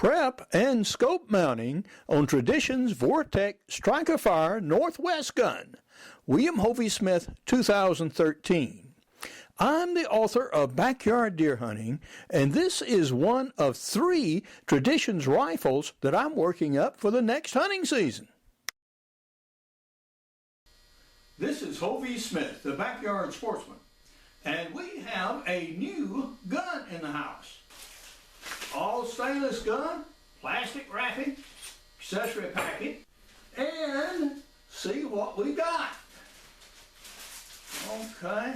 Prep and scope mounting on Tradition's Vortek Strikerfire Northwest Gun. William Hovey Smith, 2013. I'm the author of Backyard Deer Hunting, and this is one of 3 Tradition's rifles that I'm working up for the next hunting season. This is Hovey Smith, the Backyard Sportsman, and we have a new gun in the house. All stainless gun, plastic wrapping, accessory packet, and see what we got. Okay.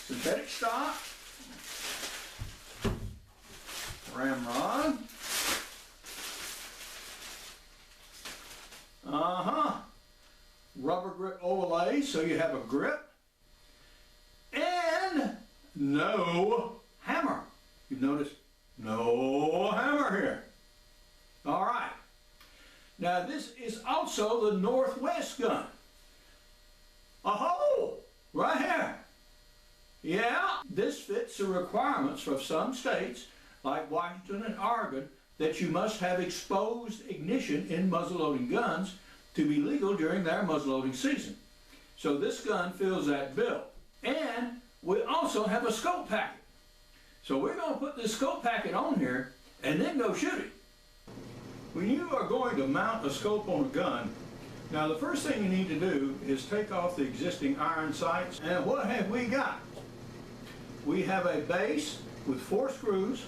Synthetic stock, ramrod, rubber grip overlay so you have a grip, and no hammer. You've noticed no hammer here. All right. Now this is also the Northwest gun. A hole right here. Yeah, this fits the requirements of some states like Washington and Oregon that you must have exposed ignition in muzzleloading guns to be legal during their muzzleloading season. So this gun fills that bill. And we also have a scope packet. So we're going to put this scope packet on here and then go shoot it. When you are going to mount a scope on a gun, now the first thing you need to do is take off the existing iron sights. And what have we got? We have a base with 4 screws.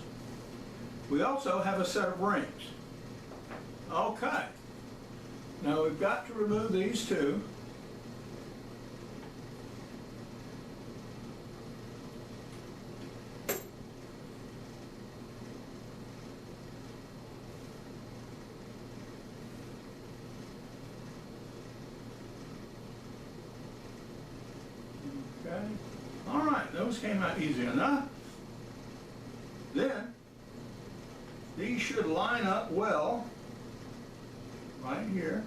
We also have a set of rings. Okay. Now we've got to remove these 2. Okay. All right, those came out easy enough. Then, these should line up well right here.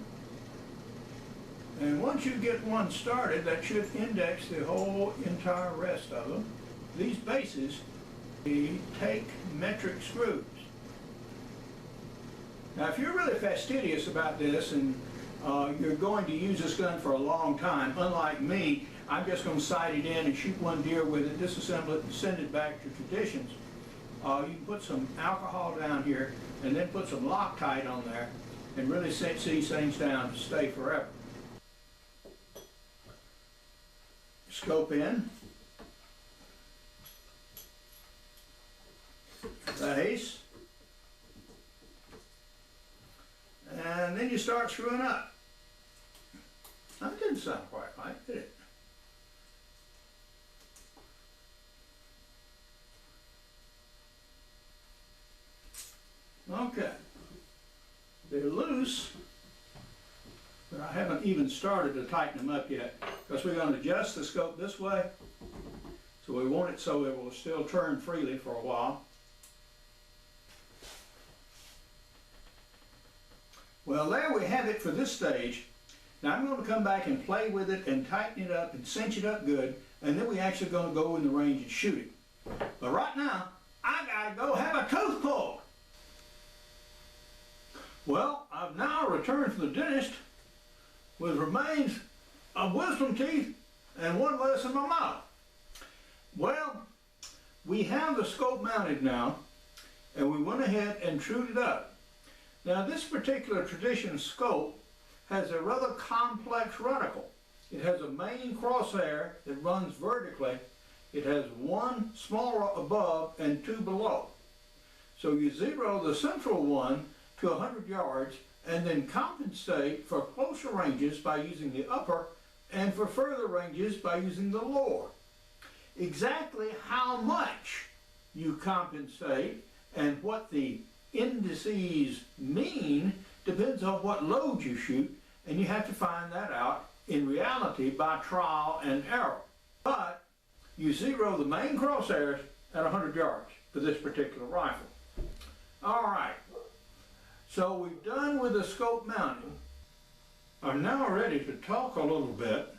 And once you get one started, that should index the whole entire rest of them. These bases, we take metric screws. Now, if you're really fastidious about this and you're going to use this gun for a long time, unlike me, I'm just going to sight it in and shoot one deer with it, disassemble it, and send it back to Traditions. You can put some alcohol down here and then put some Loctite on there and really set these things down to stay forever. Scope in. Base. And then you start screwing up. That didn't sound quite right, did it? Okay, they're loose, but I haven't even started to tighten them up yet because we're going to adjust the scope this way. So we want it so it will still turn freely for a while. Well, there we have it for this stage. Now I'm going to come back and play with it and tighten it up and cinch it up good, and then we're actually going to go in the range and shoot it. But right now, I got to go have a tooth pulled. Well, I've now returned from the dentist with remains of wisdom teeth and one less in my mouth. Well, we have the scope mounted now, and we went ahead and trued it up. Now this particular Tradition scope has a rather complex reticle. It has a main crosshair that runs vertically. It has 1 smaller above and 2 below. So you zero the central one to 100 yards and then compensate for closer ranges by using the upper and for further ranges by using the lower. Exactly how much you compensate and what the indices mean depends on what load you shoot, and you have to find that out in reality by trial and error. But you zero the main crosshairs at 100 yards for this particular rifle. All right. So we've done with the scope mounting. I'm now ready to talk a little bit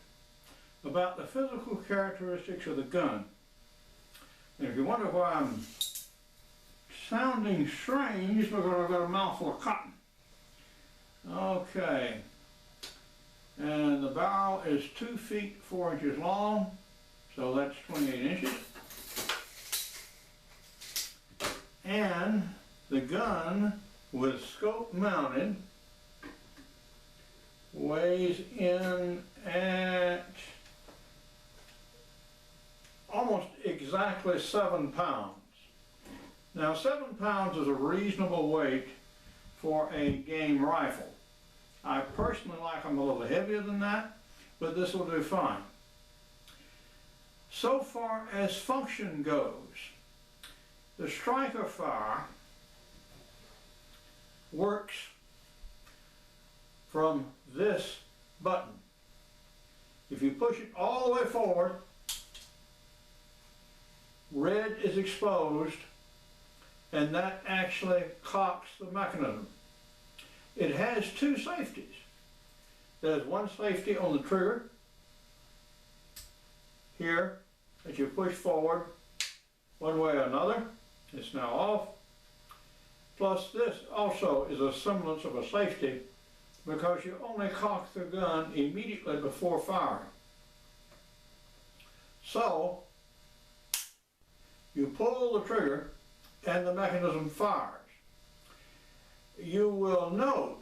about the physical characteristics of the gun. And if you wonder why I'm sounding strange because I've got a mouthful of cotton. Okay. And the barrel is 2 feet 4 inches long, so that's 28 inches. And the gun with scope mounted weighs in at almost exactly 7 pounds. Now 7 pounds is a reasonable weight for a game rifle. I personally like them a little heavier than that, but this will do fine. So far as function goes, the Strikerfire works from this button. If you push it all the way forward, red is exposed, and that actually cocks the mechanism. It has 2 safeties. There's one safety on the trigger here that you push forward one way or another. It's now off. Plus this also is a semblance of a safety because you only cock the gun immediately before firing. So you pull the trigger and the mechanism fires. You will note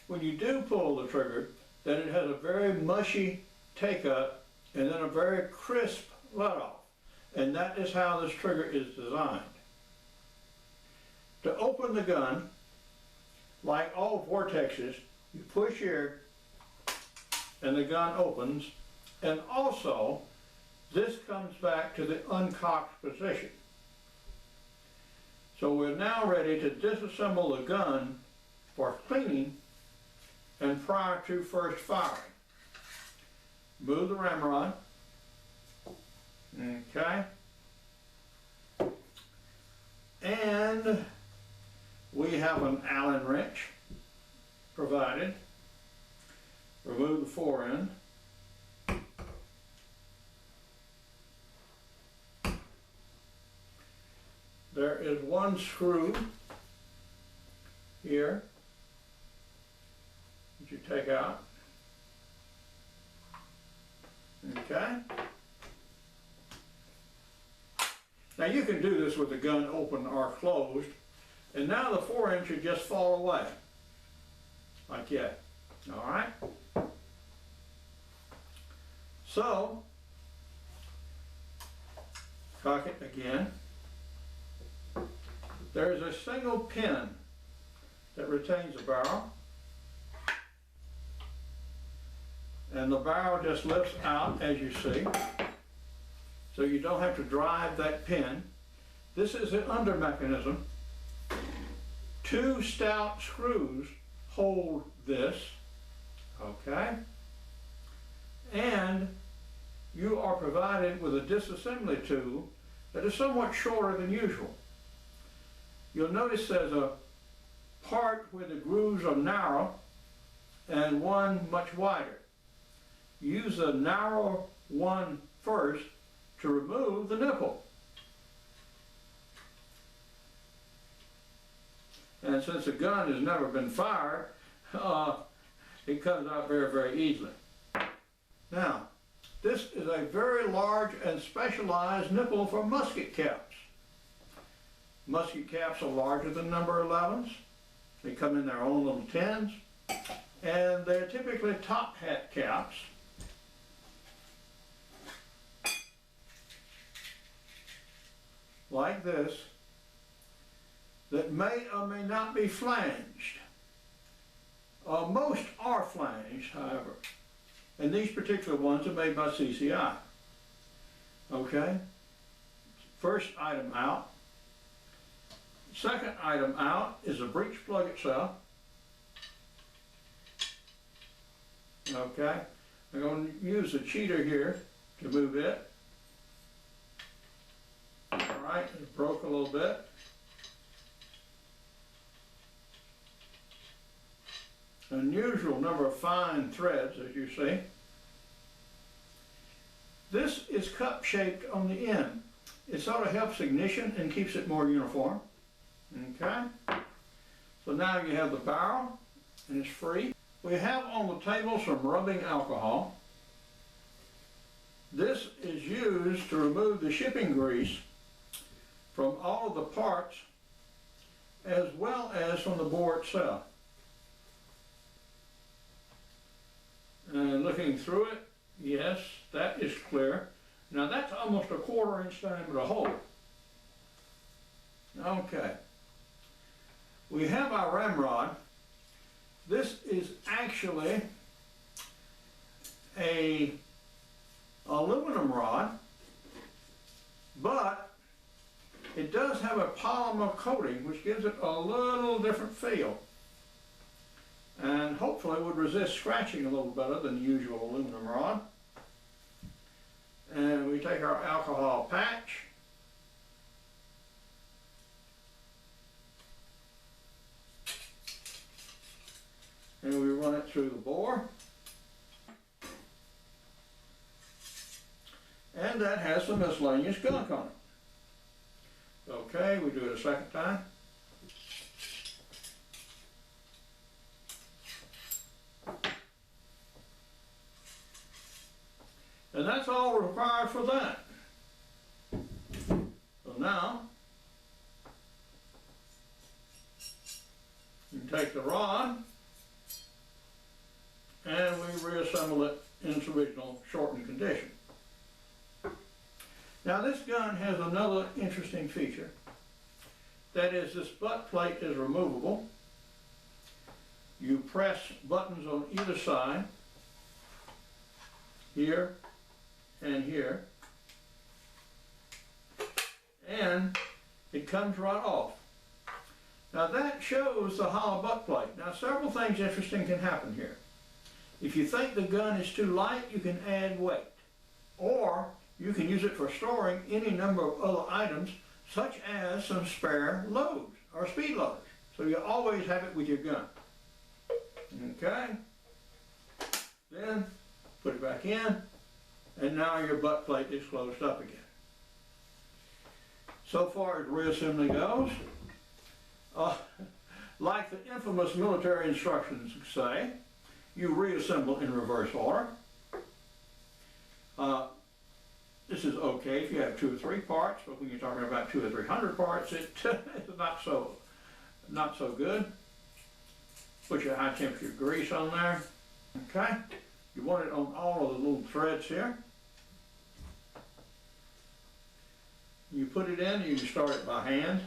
when you do pull the trigger that it has a very mushy take-up and then a very crisp let-off. And that is how this trigger is designed. To open the gun, like all Vortexes, you push here and the gun opens, and also this comes back to the uncocked position. So we're now ready to disassemble the gun for cleaning and prior to first firing. Move the ramrod. Okay. And we have an Allen wrench provided. Remove the fore-end. There is one screw here that you take out. Okay. Now you can do this with the gun open or closed, and now the fore-end should just fall away, like that. All right. So, cock it again. There's a single pin that retains the barrel, and the barrel just lifts out, as you see, so you don't have to drive that pin. This is the under mechanism. 2 stout screws hold this, okay? And you are provided with a disassembly tool that is somewhat shorter than usual. You'll notice there's a part where the grooves are narrow and one much wider. Use the narrow one first to remove the nipple. And since the gun has never been fired, it comes out very, very easily. Now, this is a very large and specialized nipple for musket caps. Musket caps are larger than number 11s. They come in their own little tins, and they're typically top hat caps. Like this, that may or may not be flanged. Most are flanged, however, and these particular ones are made by CCI. Okay, first item out. Second item out is the breech plug itself. Okay, I'm going to use the cheater here to move it. All right, it broke a little bit. Unusual number of fine threads, as you see. This is cup shaped on the end. It sort of helps ignition and keeps it more uniform. Okay? So now you have the barrel, and it's free. We have on the table some rubbing alcohol. This is used to remove the shipping grease from all of the parts as well as from the bore itself. And looking through it, yes, that is clear. Now that's almost a 1/4 inch diameter hole. Okay. We have our ramrod. This is actually a aluminum rod, but it does have a polymer coating which gives it a little different feel, and hopefully would resist scratching a little better than the usual aluminum rod. And we take our alcohol patch, and we run it through the bore, and that has some miscellaneous gunk on it. Okay, we do it a second time. And that's all required for that. So now, you take the rod, and we reassemble it in its original shortened condition. Now this gun has another interesting feature. That is, this butt plate is removable. You press buttons on either side, here and here, and it comes right off. Now that shows the hollow butt plate. Now several things interesting can happen here. If you think the gun is too light, you can add weight. Or you can use it for storing any number of other items, such as some spare loads or speed loaders. So you always have it with your gun. Okay? Then put it back in, and now your butt plate is closed up again. So far as reassembly goes, like the infamous military instructions say, you reassemble in reverse order. This is okay if you have 2 or 3 parts, but when you're talking about 200 or 300 parts, it's not so good. Put your high temperature grease on there. Okay, you want it on all of the little threads here. You put it in, you can start it by hand.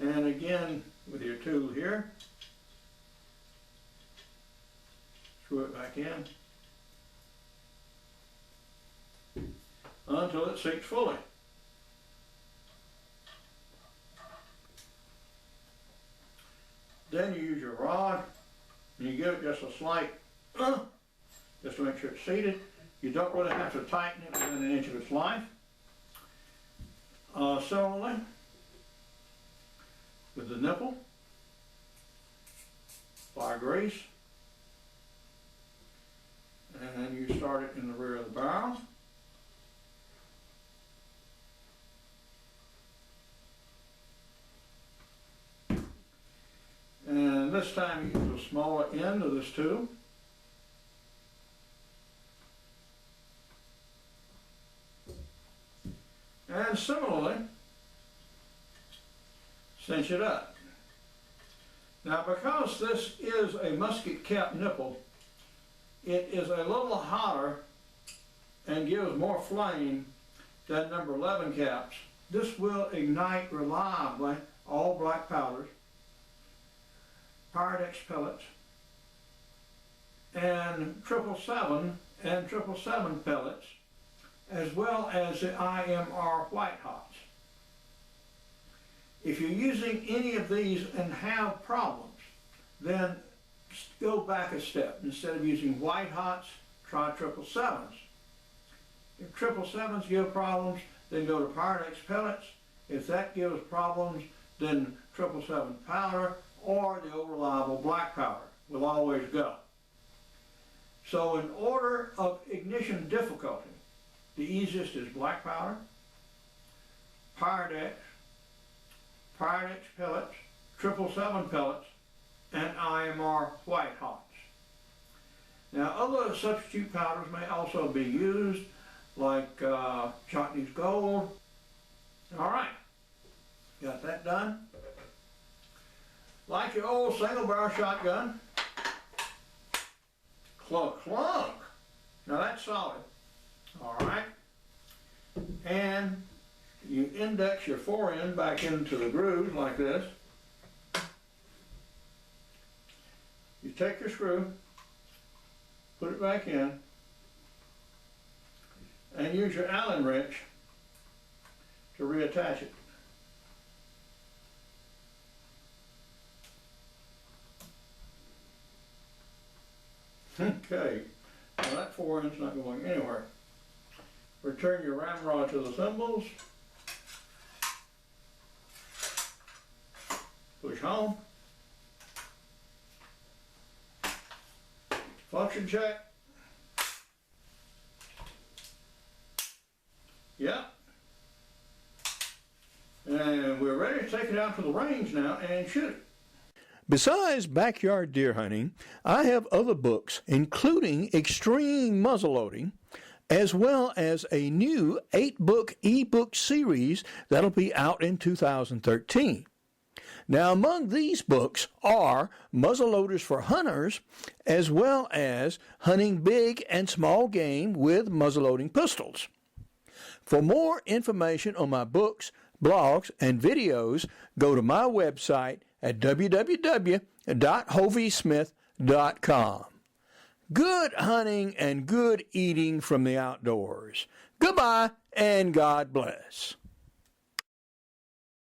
And again, with your tool here, screw it back in until it sinks fully. Then you use your rod and you give it just a slight just to make sure it's seated. You don't really have to tighten it within 1 inch of its life. Similarly, with the nipple, apply grease, and you start it in the rear of the barrel. And this time you use a smaller end of this tube. And similarly, cinch it up. Now because this is a musket cap nipple, it is a little hotter and gives more flame than number 11 caps. This will ignite reliably all black powders, Pyrex pellets, and 777 and 777 pellets, as well as the IMR white hots. If you're using any of these and have problems, then go back a step. Instead of using white hots, try 777s. If 777s give problems, then go to Pyrex pellets. If that gives problems, then 777 powder or the old reliable black powder will always go. So in order of ignition difficulty, The easiest is black powder, Pyrex, Pyrex pellets, 777 pellets, and IMR white hots. Now other substitute powders may also be used, like Chotney's Gold. All right, got that done. Like your old single barrel shotgun, clunk, clunk. Now that's solid. All right, and you index your forend back into the grooves like this. You take your screw, put it back in, and use your Allen wrench to reattach it. Okay, now that forend's not going anywhere. Return your ramrod to the thimbles. Push home. Function check. Yep. And we're ready to take it out to the range now and shoot it. Besides backyard deer hunting, I have other books, including Extreme Muzzleloading, as well as a new 8-book ebook series that'll be out in 2013. Now, among these books are muzzleloaders for hunters, as well as hunting big and small game with muzzleloading pistols. For more information on my books, blogs, and videos, go to my website at www.hoveysmith.com. Good hunting and good eating from the outdoors. Goodbye and God bless.